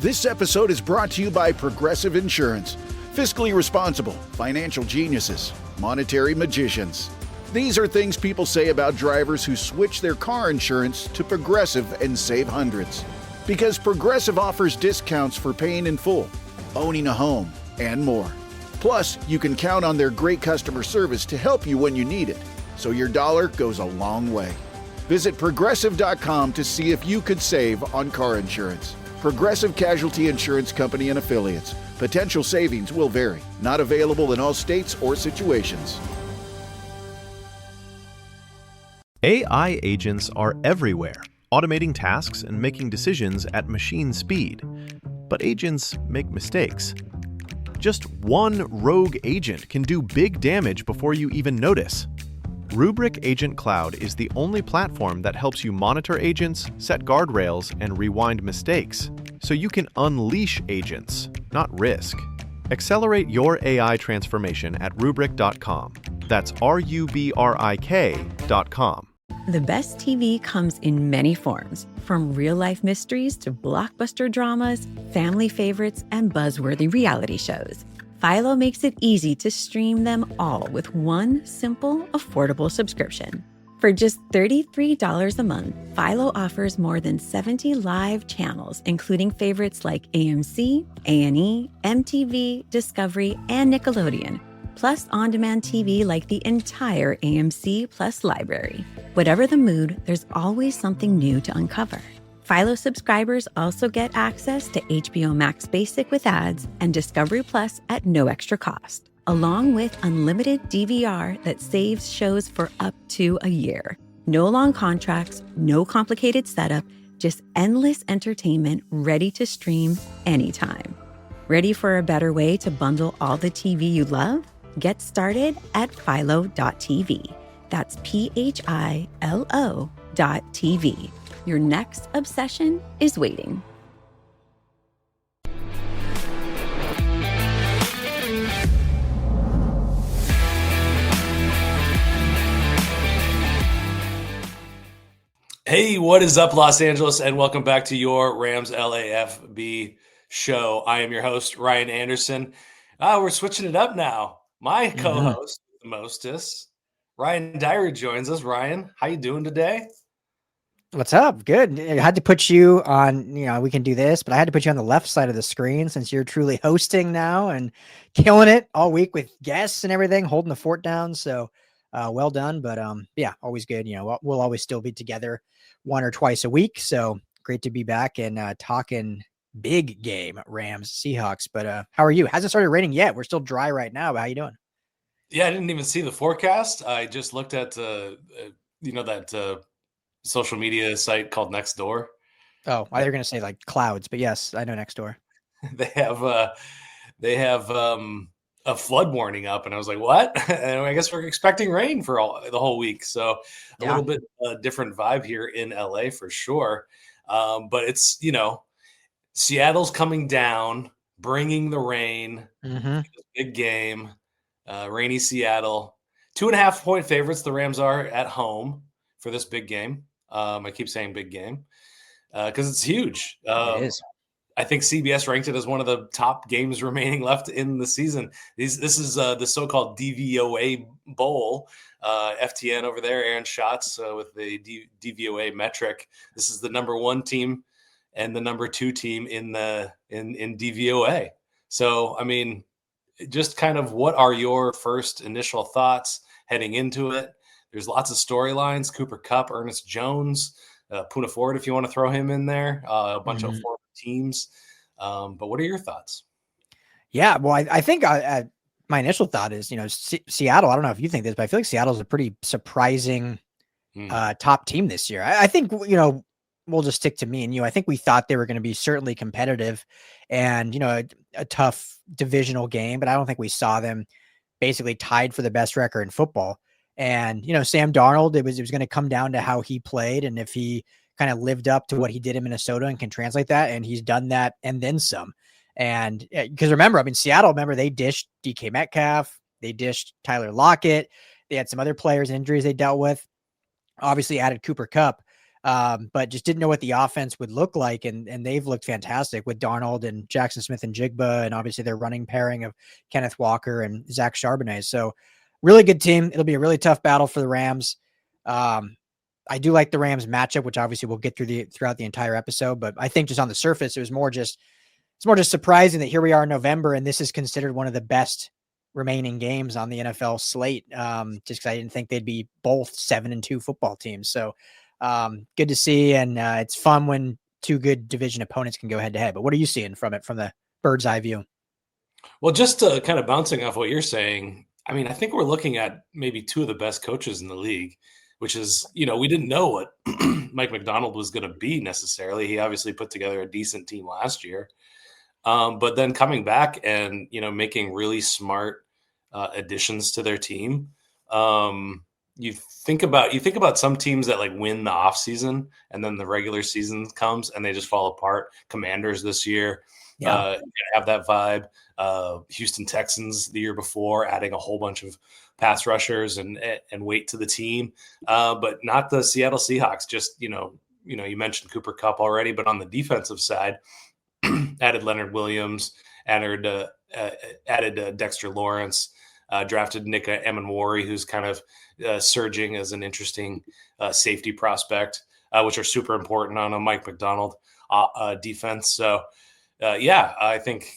This episode is brought to you by Progressive Insurance. Fiscally responsible, financial geniuses, monetary magicians. These are things people say about drivers who switch their car insurance to Progressive and save hundreds. Because Progressive offers discounts for paying in full, owning a home, and more. Plus, you can count on their great customer service to help you when you need it, so your dollar goes a long way. Visit Progressive.com to see if you could save on car insurance. Progressive Casualty Insurance Company and Affiliates. Potential savings will vary. Not available in all states or situations. AI agents are everywhere, automating tasks and making decisions at machine speed. But agents make mistakes. Just one rogue agent can do big damage before you even notice. Rubrik Agent Cloud is the only platform that helps you monitor agents, set guardrails, and rewind mistakes, so you can unleash agents, not risk. Accelerate your AI transformation at Rubrik.com. That's RUBRIK.com. The best TV comes in many forms, from real-life mysteries to blockbuster dramas, family favorites, and buzzworthy reality shows. Philo makes it easy to stream them all with one simple, affordable subscription. For just $33 a month, Philo offers more than 70 live channels, including favorites like AMC, A&E, MTV, Discovery, and Nickelodeon, plus on-demand TV like the entire AMC Plus library. Whatever the mood, there's always something new to uncover. Philo subscribers also get access to HBO Max Basic with ads and Discovery Plus at no extra cost, along with unlimited DVR that saves shows for up to a year. No long contracts, no complicated setup, just endless entertainment ready to stream anytime. Ready for a better way to bundle all the TV you love? Get started at Philo.tv. That's PHILO.tv. Your next obsession is waiting. Hey, what is up, Los Angeles, and welcome back to your Rams LAFB show. I am your host, Ryan Anderson. We're switching it up now. My co-host, the mostest, Ryan Dyer, joins us. Ryan, how you doing today? What's up? Good. I had to put you on, we can do this, but I had to put you on the left side of the screen since you're truly hosting now and killing it all week with guests and everything, holding the fort down. So well done. But yeah, always good. We'll always still be together one or twice a week. So great to be back and talking big game Rams Seahawks. But how are you? Hasn't started raining yet. We're still dry right now. But how you doing? Yeah, I didn't even see the forecast. I just looked at, that social media site called Nextdoor. Oh, I was going to say like clouds, but yes, I know Nextdoor. They have a flood warning up, and I was like, what? And I guess we're expecting rain for the whole week. So a little bit different vibe here in LA for sure. But it's, Seattle's coming down, bringing the rain, big game, rainy Seattle, 2.5-point favorites. The Rams are at home for this big game. I keep saying big game because it's huge. It is. I think CBS ranked it as one of the top games remaining left in the season. This is the so-called DVOA Bowl. FTN over there, Aaron Schatz with the DVOA metric. This is the number 1 team and the number 2 team in DVOA. So, I mean, just kind of what are your first initial thoughts heading into it? There's lots of storylines. Cooper Kupp, Ernest Jones, Puka Nacua, if you want to throw him in there, a bunch of former teams. But what are your thoughts? Yeah, well, I think my initial thought is, Seattle, I don't know if you think this, but I feel like Seattle's a pretty surprising top team this year. I think, we'll just stick to me and you. I think we thought they were going to be certainly competitive and, a tough divisional game, but I don't think we saw them basically tied for the best record in football. And, Sam Darnold, it was going to come down to how he played and if he kind of lived up to what he did in Minnesota and can translate that. And he's done that and then some. And because Seattle, they dished DK Metcalf, they dished Tyler Lockett. They had some other players injuries they dealt with, obviously added Cooper Kupp. but just didn't know what the offense would look like. And they've looked fantastic with Darnold and Jaxon Smith-Njigba, and obviously their running pairing of Kenneth Walker and Zach Charbonnet. So really good team. It'll be a really tough battle for the Rams. I do like the Rams matchup, which obviously we'll get throughout the entire episode, but I think just on the surface, it's more just surprising that here we are in November and this is considered one of the best remaining games on the NFL slate. Just because I didn't think they'd be both 7-2 football teams. So good to see. And it's fun when two good division opponents can go head to head, but what are you seeing from it from the bird's eye view? Well, just kind of bouncing off what you're saying, I mean, I think we're looking at maybe two of the best coaches in the league, which is, we didn't know what Mike Macdonald was going to be necessarily. He obviously put together a decent team last year. But then coming back and, making really smart additions to their team. You think about some teams that like win the offseason and then the regular season comes and they just fall apart. Commanders this year have that vibe. Houston Texans the year before, adding a whole bunch of pass rushers and weight to the team, but not the Seattle Seahawks. Just you mentioned Cooper Kupp already, but on the defensive side, added Leonard Williams, added Dexter Lawrence, drafted Nick Emenwari, who's kind of surging as an interesting safety prospect, which are super important on a Mike Macdonald defense. So I think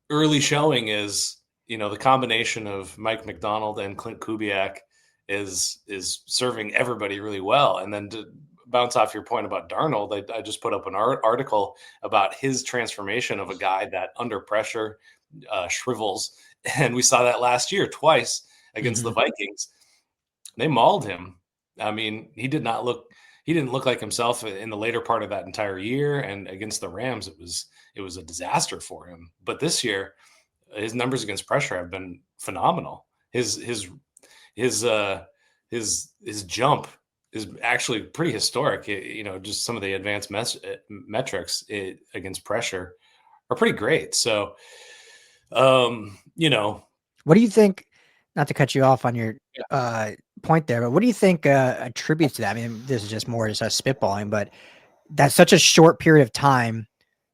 early showing is. The combination of Mike Macdonald and Clint Kubiak is serving everybody really well. And then to bounce off your point about Darnold, I just put up an article about his transformation of a guy that under pressure shrivels. And we saw that last year twice against the Vikings. They mauled him. I mean, he didn't look like himself in the later part of that entire year. And against the Rams, it was a disaster for him. But this year, his numbers against pressure have been phenomenal. His jump is actually pretty historic. Just some of the advanced metrics against pressure are pretty great. So, what do you think? Not to cut you off on your point there, but what do you think attributes to that? I mean, this is just more just a spitballing, but that's such a short period of time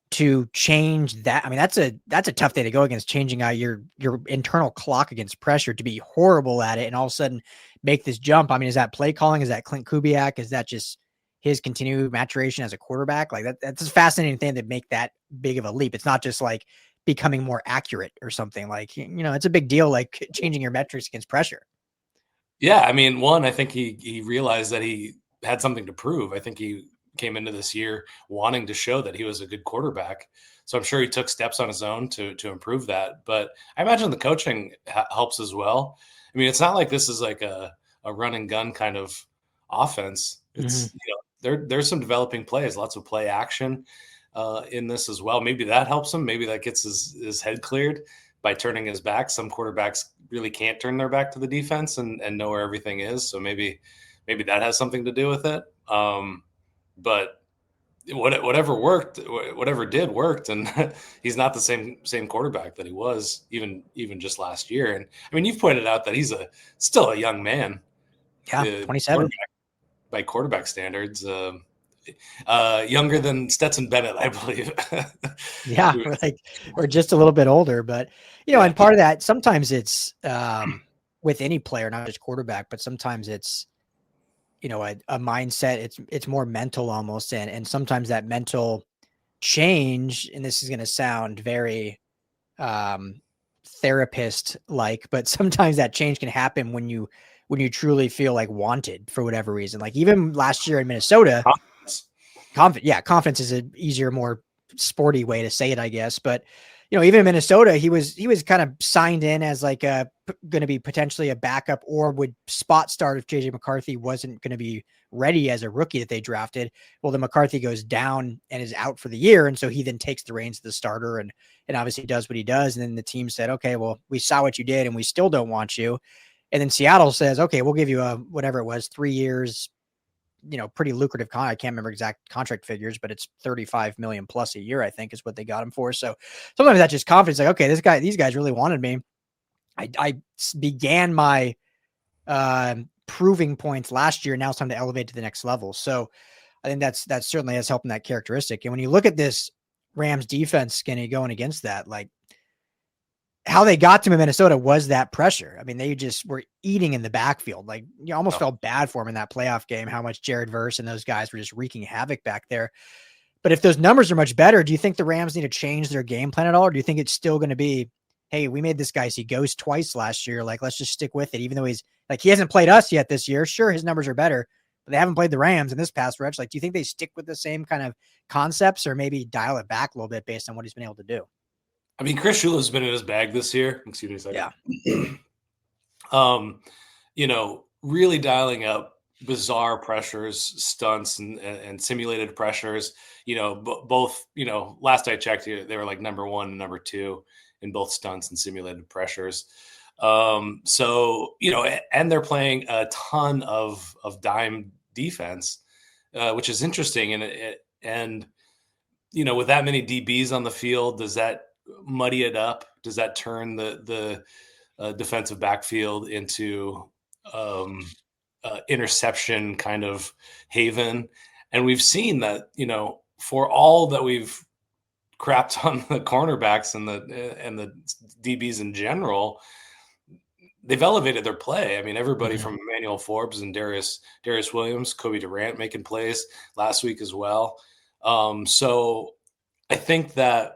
to change that. I mean, that's a tough day to go against, changing out your internal clock against pressure, to be horrible at it and all of a sudden make this jump. I mean, is that play calling? Is that Clint Kubiak? Is that just his continued maturation as a quarterback? Like that's a fascinating thing to make that big of a leap. It's not just like becoming more accurate or something. Like, it's a big deal, like changing your metrics against pressure. Yeah. I mean, I think he realized that he had something to prove. I think he came into this year wanting to show that he was a good quarterback. So I'm sure he took steps on his own to improve that. But I imagine the coaching helps as well. I mean, it's not like this is like a run and gun kind of offense. It's, there's some developing plays, lots of play action in this as well. Maybe that helps him. Maybe that gets his head cleared by turning his back. Some quarterbacks really can't turn their back to the defense and know where everything is. So maybe that has something to do with it. But whatever did worked, and he's not the same quarterback that he was even just last year. And I mean, you've pointed out that he's still a young man. Yeah, 27 by quarterback standards, younger than Stetson Bennett, I believe. Yeah, we're just a little bit older, but and part of that sometimes it's with any player, not just quarterback, but sometimes it's a mindset. It's more mental almost. And sometimes that mental change, and this is going to sound very therapist like, but sometimes that change can happen when you truly feel like wanted for whatever reason. Like even last year in Minnesota, confidence is an easier, more sporty way to say it, I guess. But even in Minnesota, he was kind of signed in as like going to be potentially a backup, or would spot start if JJ McCarthy wasn't going to be ready as a rookie that they drafted. Well, then McCarthy goes down and is out for the year. And so he then takes the reins of the starter and obviously does what he does. And then the team said, okay, well, we saw what you did and we still don't want you. And then Seattle says, okay, we'll give you whatever it was, 3 years, pretty lucrative I can't remember exact contract figures, but it's 35 million plus a year, I think is what they got him for. So sometimes that's just confidence. Like, okay, these guys really wanted me. I began my proving points last year. Now it's time to elevate to the next level. So I think that certainly has helped in that characteristic. And when you look at this Rams defense, Skinny, going against that, like how they got to Minnesota was that pressure. I mean, they just were eating in the backfield. Like you almost felt bad for them in that playoff game, how much Jared Verse and those guys were just wreaking havoc back there. But if those numbers are much better, do you think the Rams need to change their game plan at all? Or do you think it's still going to be, hey, we made this guy see ghosts twice last year. Like, let's just stick with it. Even though he hasn't played us yet this year. Sure, his numbers are better, but they haven't played the Rams in this past stretch. Like, do you think they stick with the same kind of concepts or maybe dial it back a little bit based on what he's been able to do? I mean, Chris Shula's been in his bag this year. Excuse me a second. Yeah. Really dialing up bizarre pressures, stunts, and simulated pressures. Both, last I checked, they were like number 1 and number 2 in both stunts and simulated pressures. So, and they're playing a ton of dime defense, which is interesting. And with that many DBs on the field, does that muddy it up? Does that turn the defensive backfield into interception kind of haven? And we've seen that, for all that we've crapped on the cornerbacks and the DBs in general, they've elevated their play. I mean, everybody from Emmanuel Forbes and Darius Williams, Kobe Durant making plays last week as well. So I think that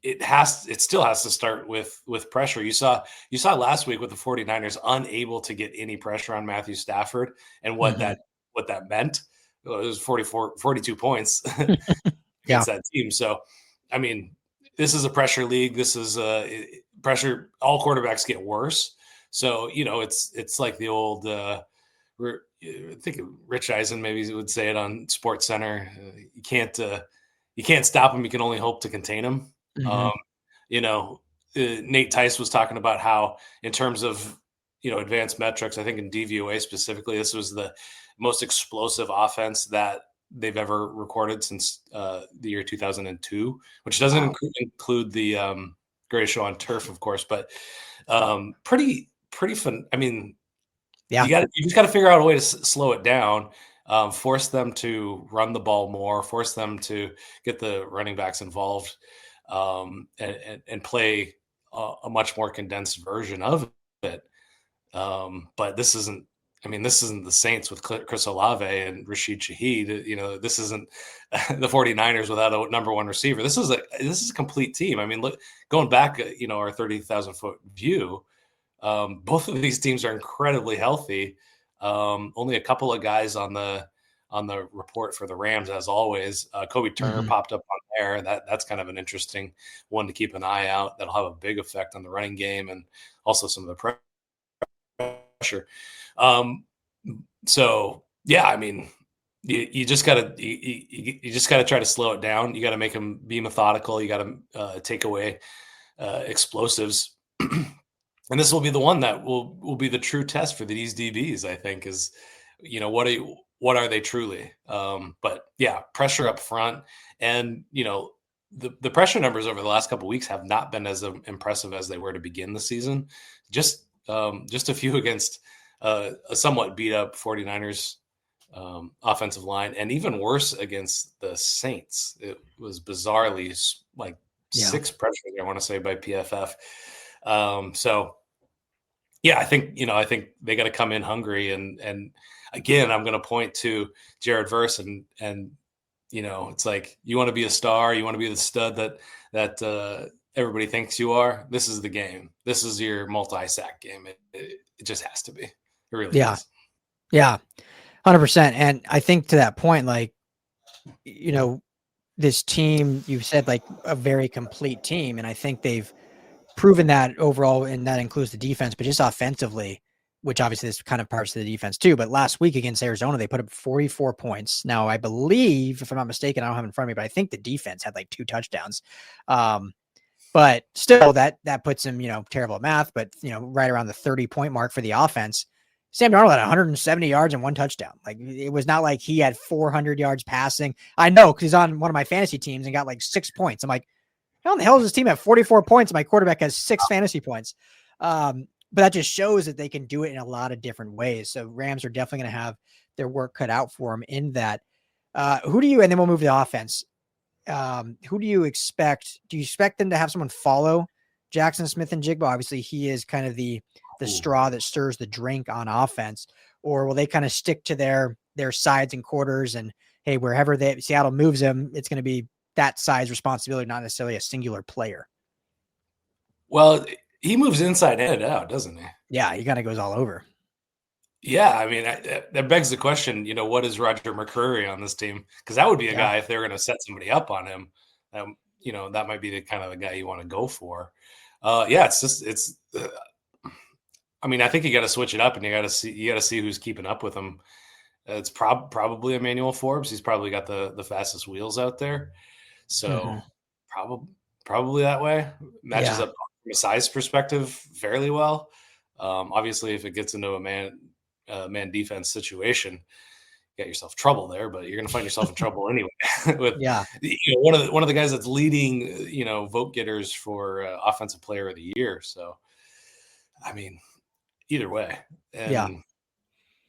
it still has to start with pressure. You saw last week with the 49ers unable to get any pressure on Matthew Stafford, and what that meant. It was 42 points against that team. So, I mean, this is a pressure league. This is pressure. All quarterbacks get worse. So, it's like the old, I think Rich Eisen maybe would say it on Sports Center. You can't stop him. You can only hope to contain him. Nate Tice was talking about how, in terms of, advanced metrics, I think in DVOA specifically, this was the most explosive offense that they've ever recorded since the year 2002, which doesn't include the greatest show on turf, of course, but pretty fun. I mean, you just got to figure out a way to slow it down, force them to run the ball more, force them to get the running backs involved, and play a much more condensed version of it. But this isn't the Saints with Chris Olave and Rashid Shaheed. This isn't the 49ers without a number 1 receiver. This is a complete team. I mean, look, going back, our 30,000 foot view, both of these teams are incredibly healthy. Only a couple of guys on the report for the Rams, as always. Kobe Turner popped up on there. That's kind of an interesting one to keep an eye out. That'll have a big effect on the running game and also some of the pressure. So yeah, I mean, you just gotta try to slow it down. You got to make them be methodical. You got to take away explosives. And this will be the one that will be the true test for these DBs, I think, is, what are they truly? But yeah, pressure up front, and the pressure numbers over the last couple of weeks have not been as impressive as they were to begin the season. Just a few against a somewhat beat up 49ers offensive line, and even worse against the Saints. It was bizarrely like 6 pressures, I want to say, by PFF. So yeah, I think they got to come in hungry, and again, I'm going to point to Jared Verse, and it's like, you want to be a star, you want to be the stud that everybody thinks you are. This is the game. This is your multi-sack game. It just has to be. It really is. Yeah, 100%. And I think to that point, like, this team, you've said, like, a very complete team, and I think they've proven that overall, and that includes the defense, but just offensively, which obviously is kind of parts of the defense too. But last week against Arizona, they put up 44 points. Now, I believe, if I'm not mistaken, I don't have it in front of me, but I think the defense had like 2 touchdowns. But still, that puts him, terrible at math, but, right around the 30-point mark for the offense. Sam Darnold had 170 yards and 1 touchdown. Like, it was not like he had 400 yards passing. I know, because he's on one of my fantasy teams and got like 6 points. I'm like, how in the hell does this team have 44 points? My quarterback has 6 fantasy points. but that just shows that they can do it in a lot of different ways. So Rams are definitely going to have their work cut out for them in that. And then we'll move to the offense. Who do you expect? Do you expect them to have someone follow Jaxon Smith-Njigba? Obviously, he is kind of the straw that stirs the drink on offense. Or will they kind of stick to their sides and quarters and, hey, wherever Seattle moves him, it's going to be that side's responsibility, not necessarily a singular player? Well, he moves inside and out, doesn't he? Yeah, he kind of goes all over. Yeah, I mean, that begs the question, what is Roger McCreary on this team? Because that would be a guy, if they're going to set somebody up on him, that might be the kind of the guy you want to go for. I think you got to switch it up, and you got to see who's keeping up with him. It's probably Emmanuel Forbes. He's probably got the fastest wheels out there. So probably that way. Matches up from a size perspective fairly well. Obviously, if it gets into a man defense situation, you got yourself trouble there, but you're going to find yourself in trouble anyway. One of the guys that's leading, vote getters for offensive player of the year. So, I mean, either way. And,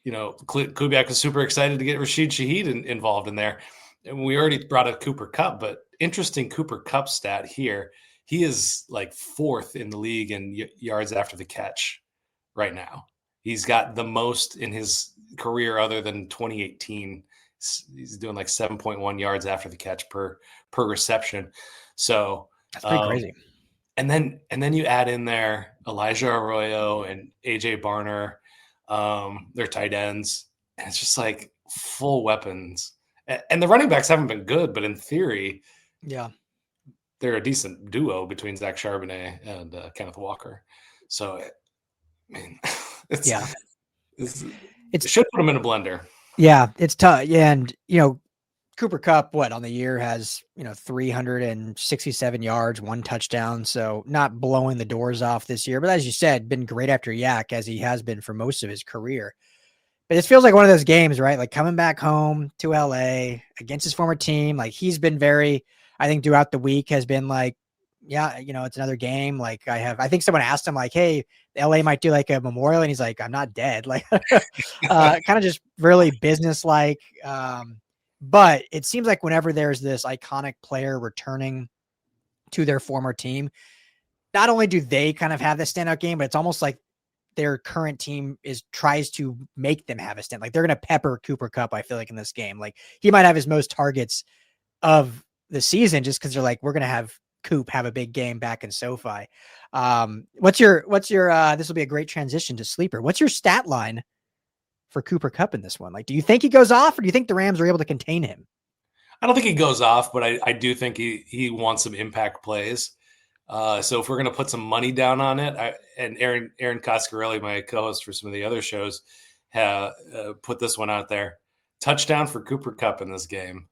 Kubiak was super excited to get Rashid Shaheed involved in there. And we already brought up Cooper Kupp, but interesting Cooper Kupp stat here. He is like 4th in the league in yards after the catch right now. He's got the most in his career other than 2018. He's doing like 7.1 yards after the catch per reception. So that's pretty crazy. And then you add in there Elijah Arroyo and AJ Barner, their tight ends, and it's just like full weapons. And the running backs haven't been good, but in theory, they're a decent duo between Zach Charbonnet and Kenneth Walker. So, I mean, it should put them in a blender. Yeah, it's tough. Yeah, and Cooper Kupp, on the year has 367 yards, 1 touchdown. So not blowing the doors off this year, but as you said, been great after Yak as he has been for most of his career. But it feels like one of those games, right? Like coming back home to LA against his former team. Like he's been very, I think throughout the week has been like, it's another game. Like I think someone asked him like, hey, LA might do like a memorial. And he's like, I'm not dead. Like kind of just really business-like. But it seems like whenever there's this iconic player returning to their former team, not only do they kind of have this standout game, but it's almost like their current team tries to make them have a stand. Like they're going to pepper Cooper Kupp, I feel like, in this game. Like he might have his most targets of the season just because they're like, we're going to have Coop have a big game back in SoFi. What's your this will be a great transition to Sleeper. What's your stat line for Cooper Kupp in this one? Like, do you think he goes off, or do you think the Rams are able to contain him? I don't think he goes off, but I do think he wants some impact plays. So if we're going to put some money down on it, and Aaron Coscarelli, my co-host for some of the other shows, put this one out there: touchdown for Cooper Kupp in this game.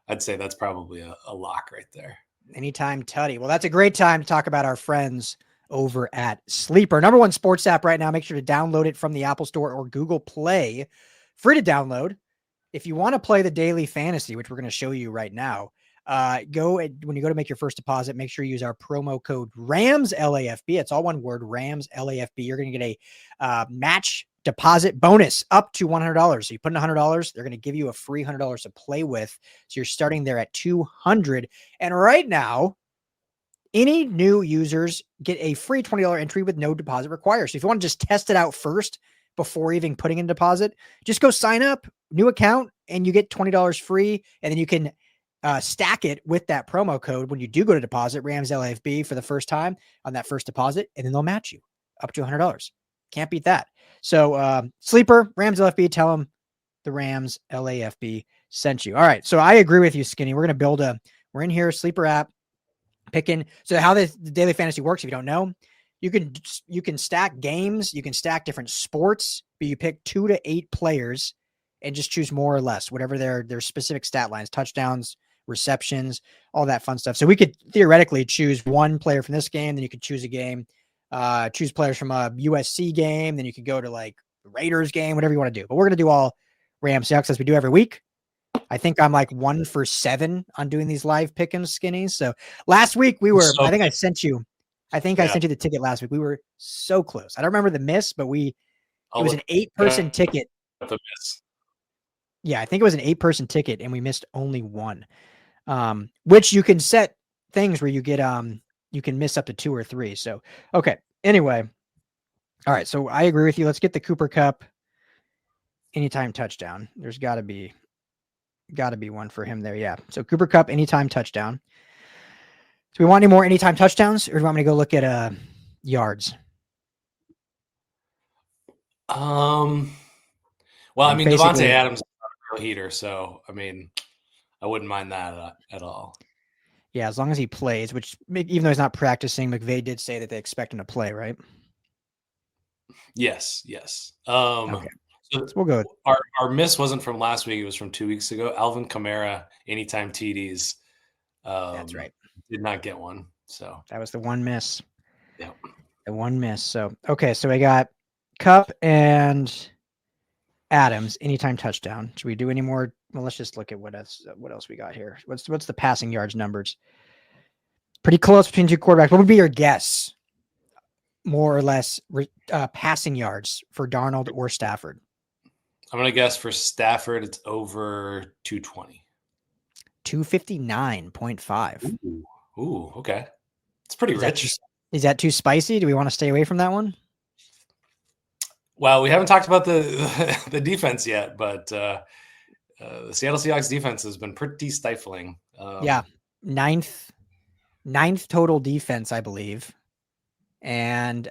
I'd say that's probably a lock right there. Anytime Tutty. Well, that's a great time to talk about our friends over at Sleeper, number 1 sports app right now. Make sure to download it from the Apple Store or Google Play. Free to download. If you want to play the daily fantasy, which we're going to show you right now, when you go to make your first deposit, make sure you use our promo code Rams LAFB. It's all one word, Rams LAFB. You're going to get a match deposit bonus up to $100. So you put in $100, they're going to give you a free $100 to play with. So you're starting there at $200. And right now, any new users get a free $20 entry with no deposit required. So if you want to just test it out first before even putting in a deposit, just go sign up, new account, and you get $20 free. And then you can stack it with that promo code when you do go to deposit, Rams LAFB, for the first time on that first deposit, and then they'll match you up to $100. Can't beat that. So Sleeper, Rams LAFB, tell them the Rams LAFB sent you. All right. So I agree with you, Skinny. We're going to build we're in here, Sleeper app, picking. So how the daily fantasy works, if you don't know, you can stack games, you can stack different sports, but you pick 2 to 8 players and just choose more or less, whatever their specific stat lines, touchdowns, receptions, all that fun stuff. So we could theoretically choose one player from this game, then you could choose a game, choose players from a USC game, then you could go to like the Raiders game, whatever you want to do. But we're going to do all Rams Seahawks as we do every week. I think I'm like 1 for 7 on doing these live pick'ems, Skinnies. So last week I think I sent you I think I sent you the ticket last week. We were so close. I don't remember the miss, but it was an 8-person ticket. The miss. Yeah, I think it was an 8-person ticket, and we missed only one. Which you can set things where you get you can miss up to 2 or 3. So okay. Anyway, all right. So I agree with you. Let's get the Cooper Kupp anytime touchdown. There's got to be one for him there. Yeah. So Cooper Kupp anytime touchdown. Do we want any more anytime touchdowns, or do you want me to go look at yards? Well, I mean, Davante Adams is a real heater, so I mean, I wouldn't mind that at all. Yeah, as long as he plays, which even though he's not practicing, McVay did say that they expect him to play, right? Yes. Okay. So we'll go. Our miss wasn't from last week; it was from 2 weeks ago. Alvin Kamara anytime TDs. That's right. Did not get one, so that was the one miss. Yeah, the one miss. So okay, so we got Kupp and Adams anytime touchdown. Should we do any more? Well, let's just look at what else we got here. What's the passing yards numbers? Pretty close between two quarterbacks. What would be your guess? More or less passing yards for Darnold or Stafford? I'm gonna guess for Stafford it's over 220. 259.5. Ooh, okay. It's pretty rich. Is that too spicy? Do we want to stay away from that one? Well, we haven't talked about the defense yet, but the Seattle Seahawks defense has been pretty stifling. Yeah, ninth total defense, I believe, and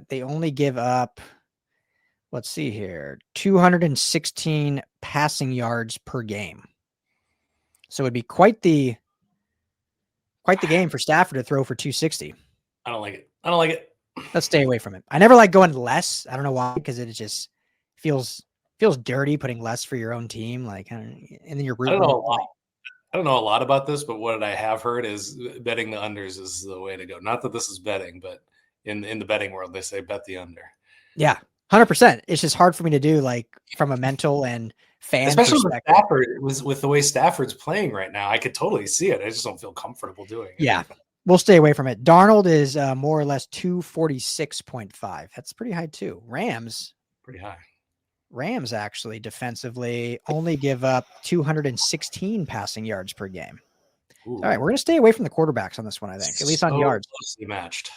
they only give up. Let's see here, 216 passing yards per game. So it'd be quite the game for Stafford to throw for 260. I don't like it. Let's stay away from it. I never like going less. I don't know why, because it just feels dirty putting less for your own team. Like, and then you're rooting. I don't know a lot about this, but what I have heard is betting the unders is the way to go. Not that this is betting, but in the betting world, they say bet the under. Yeah, 100%. It's just hard for me to do, like, from a mental and fan especially perspective. With Stafford, with the way Stafford's playing right now. I could totally see it. I just don't feel comfortable doing it. Yeah. We'll stay away from it. Darnold is more or less 246.5. That's pretty high too. Rams. Pretty high. Rams actually defensively only give up 216 passing yards per game. Ooh. All right. We're going to stay away from the quarterbacks on this one, I think, at least on yards. Closely matched.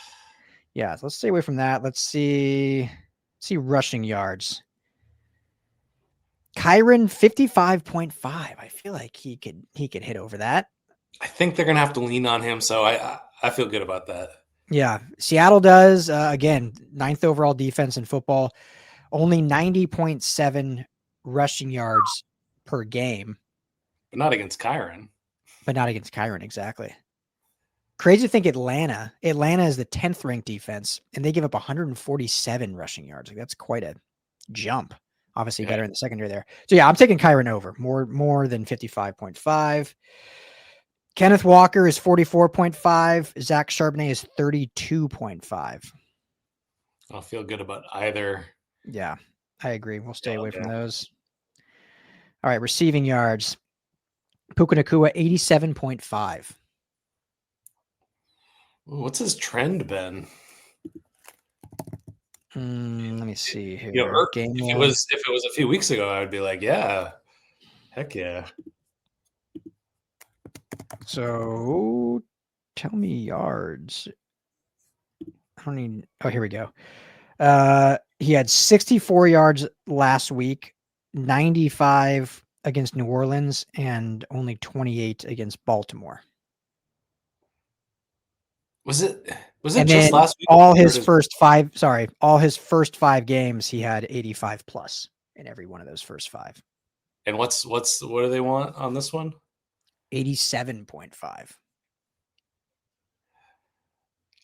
Yeah. Let's stay away from that. Let's see rushing yards. Kyren 55.5. I feel like he could hit over that. I think they're going to have to lean on him, so I feel good about that. Yeah, Seattle does. Again, 9th overall defense in football, only 90.7 rushing yards per game. But not against Kyren. Exactly. Crazy to think Atlanta is the 10th ranked defense, and they give up 147 rushing yards. Like, that's quite a jump. Obviously better in the secondary there. So yeah, I'm taking Kyren over more than 55.5. Kenneth Walker is 44.5. Zach Charbonnet is 32.5. I don't feel good about either. Yeah, I agree. We'll stay away from those. All right, receiving yards. Puka Nacua, 87.5. What's his trend been? Let me see here. If it was a few weeks ago, I would be like, yeah, heck yeah. So tell me yards. Here we go. He had 64 yards last week, 95 against New Orleans, and only 28 against Baltimore. Was it and just last week? All his first 5 games, he had 85 plus in every one of those first 5. And what do they want on this one? 87.5.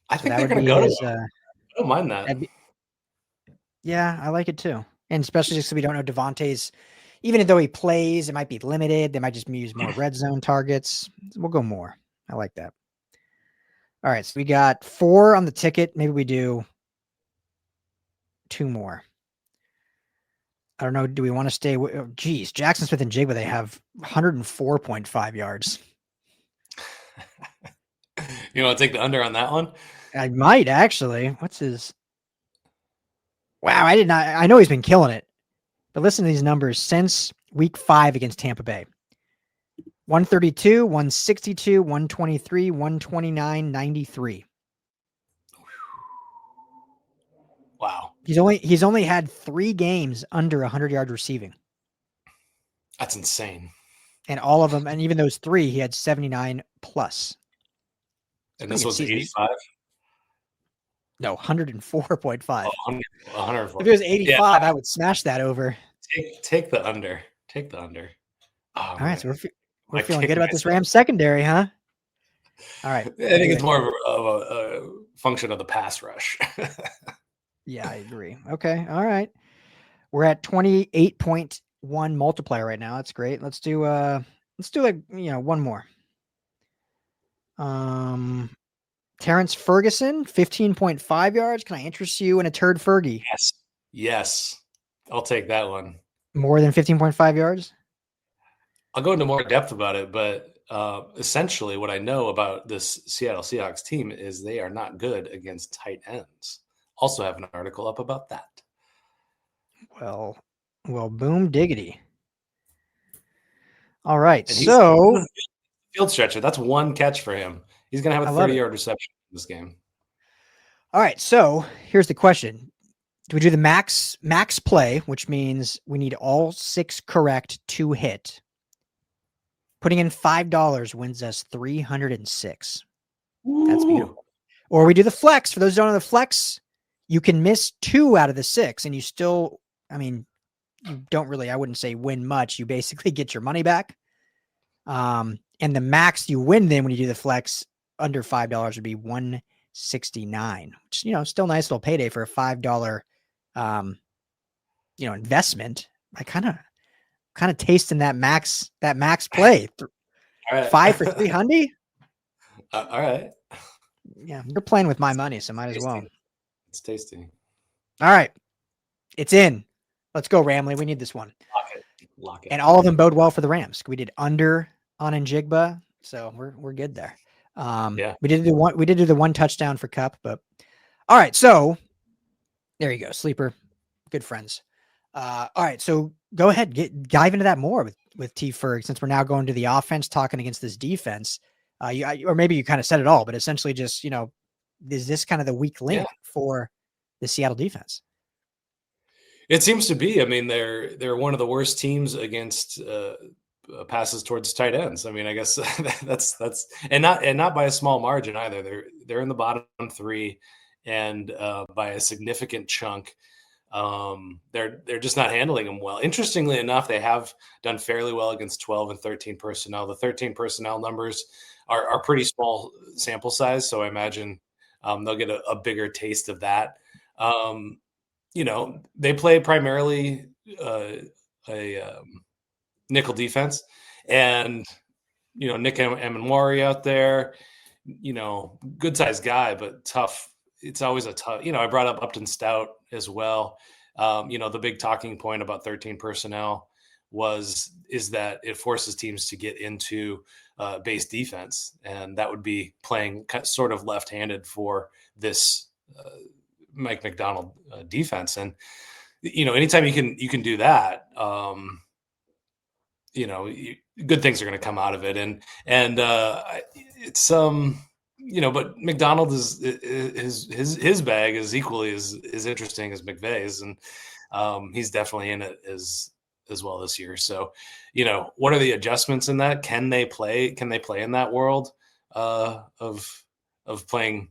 I think they're going to go. I don't mind that. Yeah, I like it too. And especially just because we don't know Davante's, even though he plays, it might be limited. They might just use more red zone targets. We'll go more. I like that. All right, so we got 4 on the ticket. Maybe we do 2 more. I don't know. Do we want to stay with? Jaxon Smith-Njigba, they have 104.5 yards. You want to take the under on that one? I might actually. What's his? Wow, I did not. I know he's been killing it, but listen to these numbers since week 5 against Tampa Bay: 132, 162, 123, 129, 93. Wow, He's only had 3 games under 100 yards receiving, that's insane. and all of them, and even those 3, he had 79 plus. And this was 85. No, 104.5. Oh, 104. If it was 85, I would smash that over. Take the under. Take the under. Oh, all right, so we're I feeling kicked good about this myself. Rams secondary, huh? All right. I think it's more of a function of the pass rush. Yeah, I agree. Okay. All right. We're at 28.1 multiplier right now. That's great. Let's do one more. Terrence Ferguson, 15.5 yards. Can I interest you in a turd Fergie? Yes. I'll take that one. More than 15.5 yards? I'll go into more depth about it, but essentially what I know about this Seattle Seahawks team is they are not good against tight ends. Also have an article up about that. Well, boom diggity. All right. And So field stretcher, that's one catch for him. He's going to have a 30-yard reception in this game. All right. So here's the question. Do we do the max play, which means we need all 6 correct to hit? Putting in $5 wins us 306. That's beautiful. Or we do the flex. For those who don't know the flex, you can miss 2 out of the 6 and you still, you don't really, I wouldn't say win much. You basically get your money back. And the max you win then when you do the flex under $5 would be $169, which, still nice little payday for a $5, investment. I kind of tasting that max play. All right. 5 for 300. All right. Yeah. You're playing with my money, so might as well. It's tasty. All right. It's in. Let's go, Ramley. We need this one. Lock it. And all of them bode well for the Rams. We did under on Njigba, so we're good there. Yeah. We did do the 1 touchdown for Kupp, but all right. So there you go. Sleeper. Good friends. All right. So go ahead, dive into that more with T Ferg, since we're now going to the offense, talking against this defense. Or maybe you kind of said it all, but essentially just, is this kind of the weak link for the Seattle defense? It seems to be. They're one of the worst teams against passes towards tight ends. I guess that's and not by a small margin either. They're in the bottom 3, and by a significant chunk. They're just not handling them well. Interestingly enough, they have done fairly well against 12 and 13 personnel. The 13 personnel numbers are pretty small sample size, so I imagine they'll get a bigger taste of that. They play primarily a nickel defense, and Nick Amenwari out there, good sized guy, but tough. It's always a tough. I brought up Upton Stout as well. The big talking point about 13 personnel is that it forces teams to get into base defense, and that would be playing sort of left-handed for this Mike McDonald defense. And anytime you can do that, good things are going to come out of it. And it's but McDonald is his bag is equally as interesting as McVay's, and he's definitely in it as well this year. So, what are the adjustments in that? Can they play in that world of playing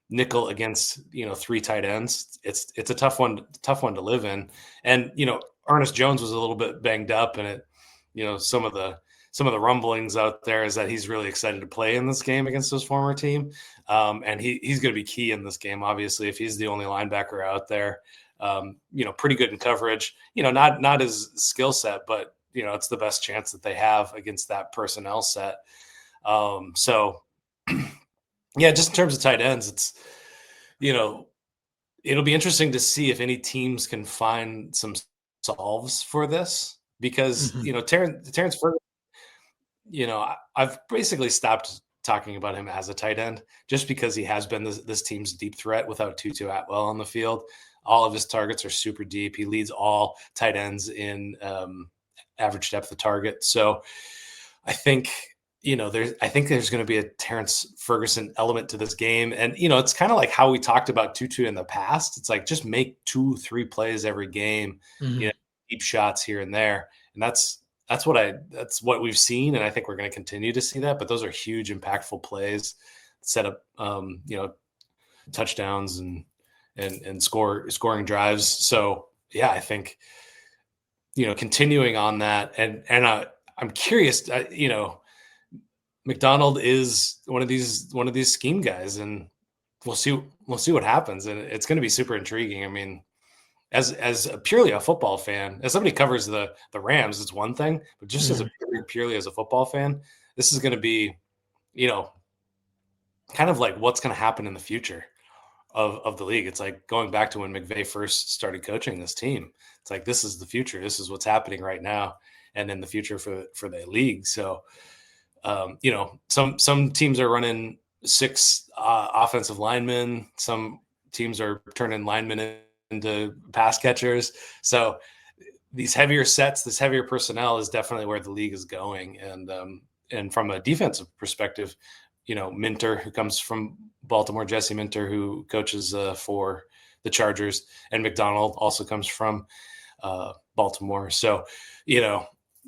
nickel against 3 tight ends? It's a tough one to live in. And Ernest Jones was a little bit banged up, and some of the rumblings out there is that he's really excited to play in this game against his former team. And he's going to be key in this game, obviously, if he's the only linebacker out there. Pretty good in coverage, not his skill set, but it's the best chance that they have against that personnel set. So yeah, just in terms of tight ends, it's, it'll be interesting to see if any teams can find some solves for this, because, Terrence Ferguson, I've basically stopped talking about him as a tight end, just because he has been this team's deep threat without Tutu Atwell on the field. All of his targets are super deep. He leads all tight ends in average depth of target. So I think, there's going to be a Terrence Ferguson element to this game. And, it's kind of like how we talked about Tutu in the past. It's like, just make 2-3 plays every game, deep shots here and there. And that's what we've seen. And I think we're going to continue to see that, but those are huge, impactful plays, set up, touchdowns and scoring drives. So yeah, I think, continuing on that and I'm curious, McDonald is one of these scheme guys, and we'll see what happens. And it's going to be super intriguing. I mean, as purely a football fan, as somebody covers the Rams, it's one thing, but just as purely as a football fan, this is going to be, kind of like what's going to happen in the future of the league. It's like going back to when McVay first started coaching this team. It's like, this is the future. This is what's happening right now. And then the future for the league. So, some teams are running 6 offensive linemen. Some teams are turning linemen into pass catchers. So these heavier sets, this heavier personnel is definitely where the league is going. And from a defensive perspective, Minter, who comes from Baltimore, Jesse Minter, who coaches for the Chargers, and McDonald also comes from Baltimore. So,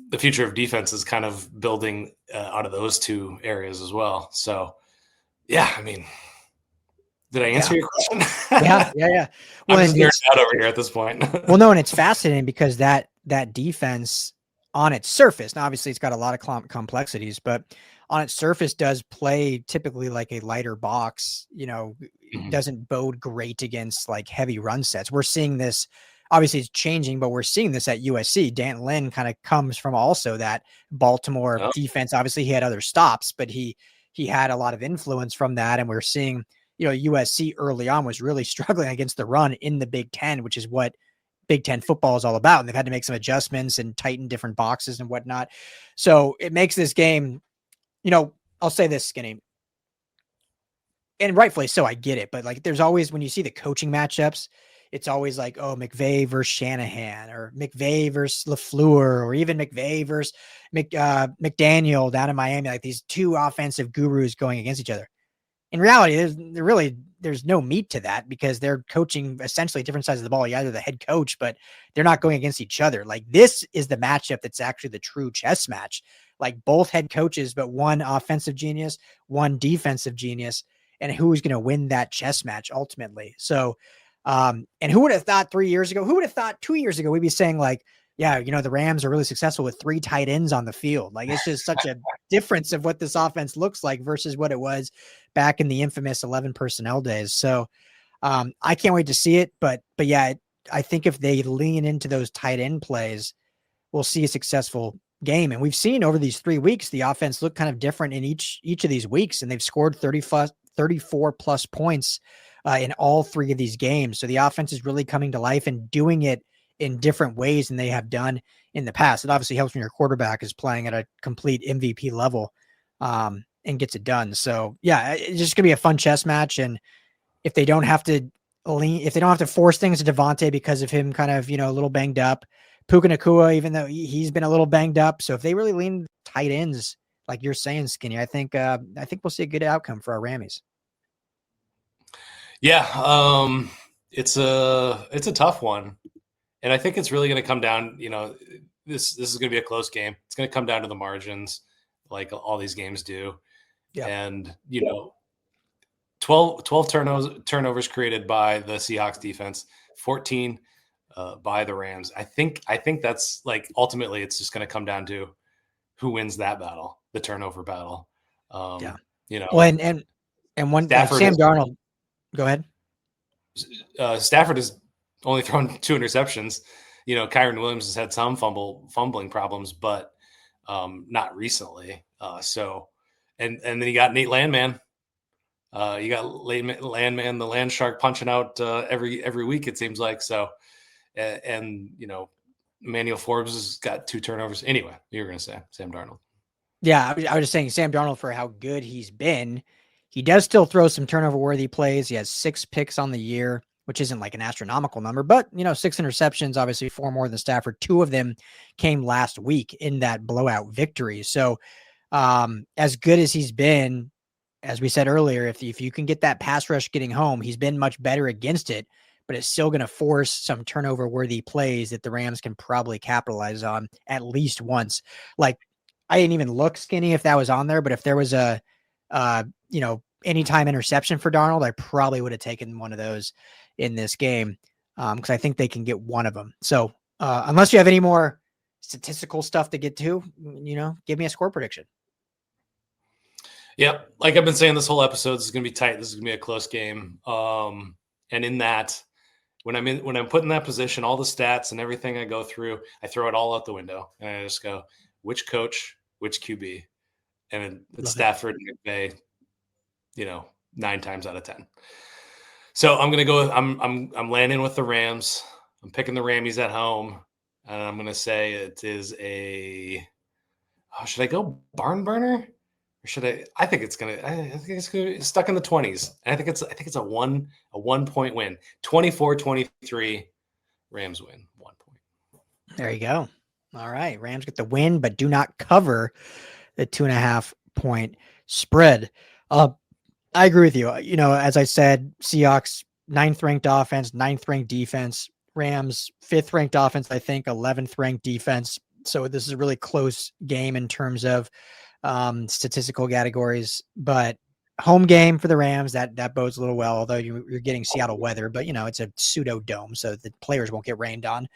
the future of defense is kind of building out of those two areas as well. So, yeah, I mean, did I answer your question? Yeah. Well, I'm just nerding out over here at this point. Well, no, and it's fascinating because that defense on its surface, now obviously it's got a lot of complexities, but on its surface does play typically like a lighter box, doesn't bode great against like heavy run sets. We're seeing this. Obviously, it's changing, but we're seeing this at USC. Dan Lynn kind of comes from also that Baltimore defense. Obviously, he had other stops, but he had a lot of influence from that. And we're seeing, USC early on was really struggling against the run in the Big Ten, which is what Big Ten football is all about. And they've had to make some adjustments and tighten different boxes and whatnot. So it makes this game, I'll say this, Skinny, and rightfully so, I get it. But like, there's always, when you see the coaching matchups, it's always like, oh, McVay versus Shanahan, or McVay versus LaFleur, or even McVay versus McDaniel down in Miami, like these two offensive gurus going against each other. In reality, there's no meat to that because they're coaching essentially different sides of the ball. You're either the head coach, but they're not going against each other. Like, this is the matchup that's actually the true chess match. Like, both head coaches, but one offensive genius, one defensive genius, and who's going to win that chess match ultimately. So, and who would have thought 3 years ago? Who would have thought 2 years ago we'd be saying like, yeah, the Rams are really successful with 3 tight ends on the field. Like, it's just such a difference of what this offense looks like versus what it was back in the infamous 11 personnel days. So I can't wait to see it. But yeah, I think if they lean into those tight end plays, we'll see a successful game. And we've seen over these 3 weeks, the offense look kind of different in each of these weeks. And they've scored 34 plus points in all 3 of these games. So the offense is really coming to life and doing it in different ways than they have done in the past. It obviously helps when your quarterback is playing at a complete MVP level and gets it done. So yeah, it's just gonna be a fun chess match. And if they don't have to force things to Davante because of him kind of, a little banged up, Puka Nacua, even though he's been a little banged up. So if they really lean tight ends, like you're saying, Skinny, I think we'll see a good outcome for our Rammies. Yeah. It's a tough one. And I think it's really going to come down, this is going to be a close game. It's going to come down to the margins, like all these games do. Yeah. And, 12 turnovers created by the Seahawks defense, 14 by the Rams. I think that's like, ultimately it's just going to come down to who wins that battle, the turnover battle. Well, and one Sam Darnold, go ahead. Stafford is only thrown 2 interceptions. Kyren Williams has had some fumbling problems, but not recently. And then you got Nate Landman. You got Landman, the land shark, punching out every week, it seems like. So, and Emmanuel Forbes has got 2 turnovers. Anyway, you were going to say Sam Darnold. Yeah, I was just saying Sam Darnold, for how good he's been, he does still throw some turnover-worthy plays. He has 6 picks on the year, which isn't like an astronomical number, but 6 interceptions, obviously 4 more than Stafford. 2 of them came last week in that blowout victory. So as good as he's been, as we said earlier, if you can get that pass rush getting home, he's been much better against it, but it's still going to force some turnover-worthy plays that the Rams can probably capitalize on at least once. Like, I didn't even look, Skinny, if that was on there, but if there was a, anytime interception for Darnold, I probably would have taken one of those in this game because I think they can get one of them. So unless you have any more statistical stuff to get to, give me a score prediction. Yep. Like I've been saying this whole episode, this is going to be tight. This is going to be a close game. And in that, when I'm put in that position, all the stats and everything I go through, I throw it all out the window and I just go, which coach, which QB, and it's Stafford and McVay, 9 times out of 10. So I'm gonna go. I'm landing with the Rams. I'm picking the Rammies at home, and I'm gonna say it is a. Oh, should I go barn burner, or should I? I think it's gonna be stuck in the 20s. And I think it's a 1 point win. 24-23, Rams win 1 point. There you go. All right, Rams get the win, but do not cover the 2.5 point spread. I agree with you. As I said, Seahawks 9th ranked offense, 9th ranked defense. Rams 5th ranked offense, I think 11th ranked defense. So this is a really close game in terms of statistical categories. But home game for the Rams, that bodes a little well. Although you're getting Seattle weather, but it's a pseudo dome, so the players won't get rained on.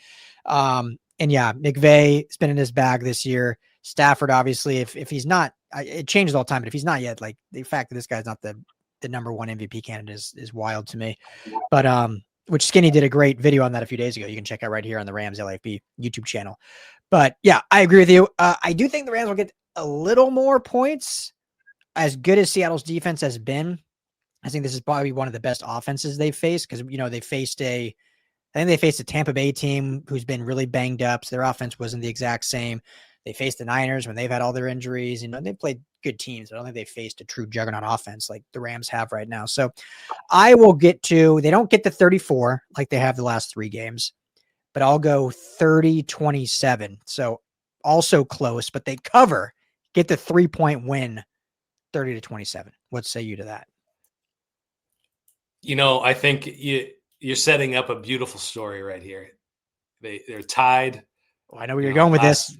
And yeah, McVay has been in his bag this year. Stafford, obviously, if he's not, it changes all the time, but if he's not yet, like the fact that this guy's not the number 1 MVP candidate is wild to me. But which Skinny did a great video on that a few days ago. You can check out right here on the Rams LAFB YouTube channel. But yeah, I agree with you. I do think the Rams will get a little more points. As good as Seattle's defense has been, I think this is probably one of the best offenses they've faced because they faced a Tampa Bay team who's been really banged up. So their offense wasn't the exact same. They faced the Niners when they've had all their injuries. They played good teams. I don't think they faced a true juggernaut offense like the Rams have right now. So I will they don't get to 34 like they have the last 3 games, but I'll go 30-27. So also close, but they get the 3-point win, 30-27. What say you to that? I think you're setting up a beautiful story right here. They're tied. Well, I know where you're going with this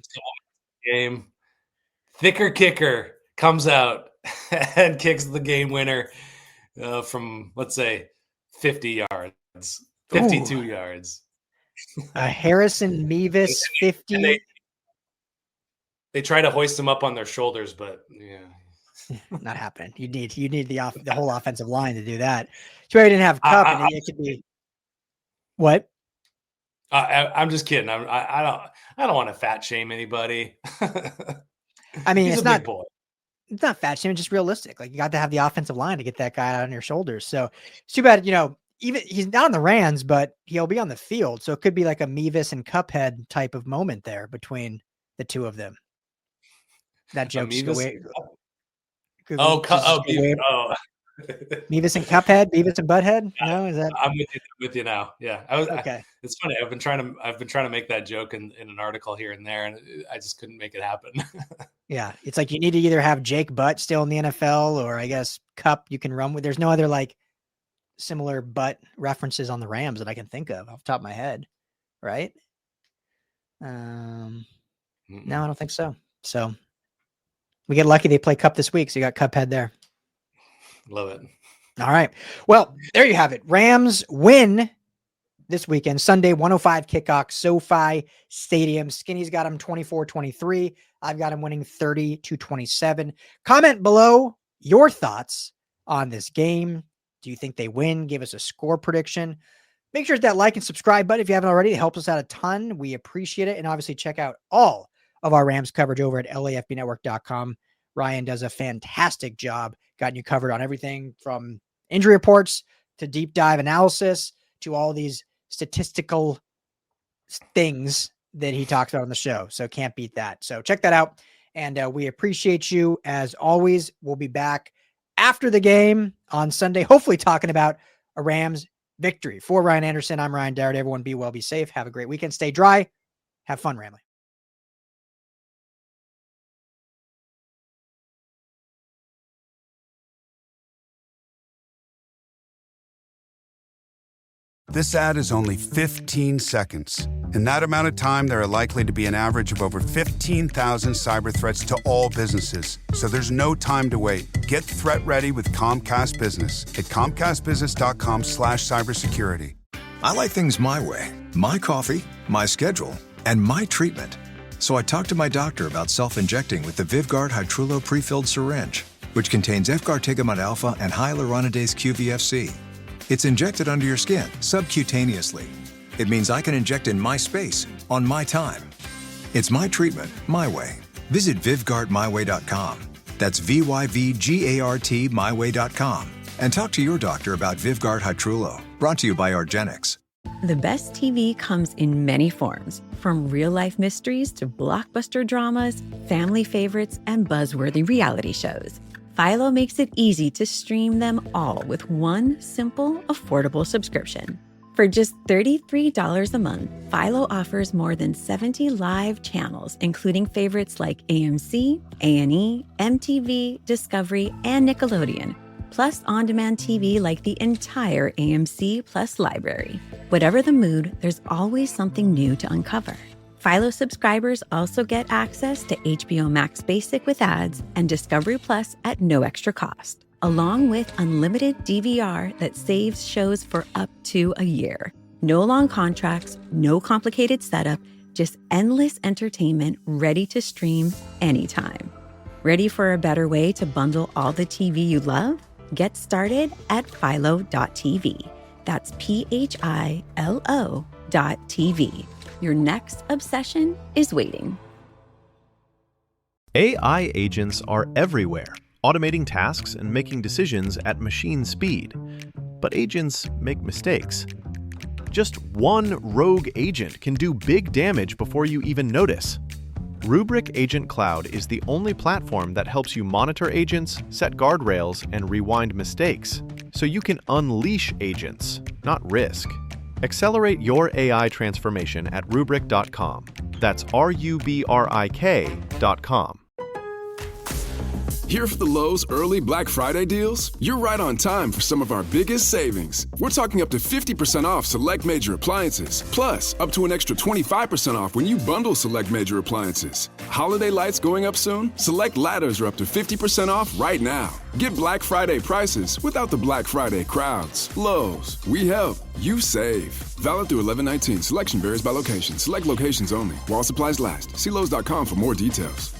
game. Thicker kicker comes out and kicks the game winner from, let's say, 50 yards, 52 yards. Harrison Mevis, 50. They try to hoist him up on their shoulders, but yeah. Not happening. You need the whole offensive line to do that. Sure, you didn't have Kupp, and it could be what? I'm just kidding. I don't want to fat shame anybody. I mean, He's it's a not big boy. It's not fat shame. It's just realistic. Like you got to have the offensive line to get that guy out on your shoulders. So it's too bad. Even he's not on the Rams, but he'll be on the field. So it could be like a Mevis and Cuphead type of moment there between the two of them. That joke. Mevis and Cuphead, Beavis and Butthead. No, is that? I'm with you now. Yeah. Okay. It's funny. I've been trying to make that joke in an article here and there, and I just couldn't make it happen. Yeah, it's like you need to either have Jake Butt still in the NFL, or I guess Kupp you can run with. There's no other like similar Butt references on the Rams that I can think of off the top of my head, right? No, I don't think so. So we get lucky they play Kupp this week, so you got Cuphead there. Love it. All right. Well, there you have it. Rams win this weekend, Sunday, 105 kickoff, SoFi Stadium. Skinny's got him 24-23. I've got him winning 30-27. Comment below your thoughts on this game. Do you think they win? Give us a score prediction. Make sure to hit that like and subscribe button if you haven't already. It helps us out a ton. We appreciate it. And obviously check out all of our Rams coverage over at LAFBnetwork.com. Ryan does a fantastic job, got you covered on everything from injury reports to deep dive analysis to all these statistical things that he talks about on the show. So can't beat that. So check that out. And we appreciate you as always. We'll be back after the game on Sunday, hopefully talking about a Rams victory. For Ryan Anderson, I'm Ryan Darrett. Everyone be well, be safe. Have a great weekend. Stay dry. Have fun, Ramley. This ad is only 15 seconds. In that amount of time, there are likely to be an average of over 15,000 cyber threats to all businesses. So there's no time to wait. Get threat ready with Comcast Business at comcastbusiness.com/cybersecurity. I like things my way. My coffee, my schedule, and my treatment. So I talked to my doctor about self-injecting with the Vyvgart Hytrulo pre-filled syringe, which contains F-gartigimod alpha and hyaluronidase QVFC. It's injected under your skin, subcutaneously. It means I can inject in my space, on my time. It's my treatment, my way. Visit VyvgartMyWay.com. That's VYVGART myway.com. And talk to your doctor about Vyvgart Hytrulo. Brought to you by argenx. The best TV comes in many forms, from real-life mysteries to blockbuster dramas, family favorites, and buzzworthy reality shows. Philo makes it easy to stream them all with one simple, affordable subscription. For just $33 a month, Philo offers more than 70 live channels, including favorites like AMC, A&E, MTV, Discovery, and Nickelodeon, plus on-demand TV like the entire AMC Plus library. Whatever the mood, there's always something new to uncover. Philo subscribers also get access to HBO Max Basic with ads and Discovery Plus at no extra cost, along with unlimited DVR that saves shows for up to a year. No long contracts, no complicated setup, just endless entertainment ready to stream anytime. Ready for a better way to bundle all the TV you love? Get started at philo.tv. That's PHILO.tv. Your next obsession is waiting. AI agents are everywhere, automating tasks and making decisions at machine speed. But agents make mistakes. Just one rogue agent can do big damage before you even notice. Rubrik Agent Cloud is the only platform that helps you monitor agents, set guardrails, and rewind mistakes, so you can unleash agents, not risk. Accelerate your AI transformation at Rubrik.com. That's RUBRIK.com. Here for the Lowe's early Black Friday deals? You're right on time for some of our biggest savings. We're talking up to 50% off select major appliances, plus up to an extra 25% off when you bundle select major appliances. Holiday lights going up soon? Select ladders are up to 50% off right now. Get Black Friday prices without the Black Friday crowds. Lowe's, we help, you save. Valid through 11/19. Selection varies by location. Select locations only. While supplies last. See Lowe's.com for more details.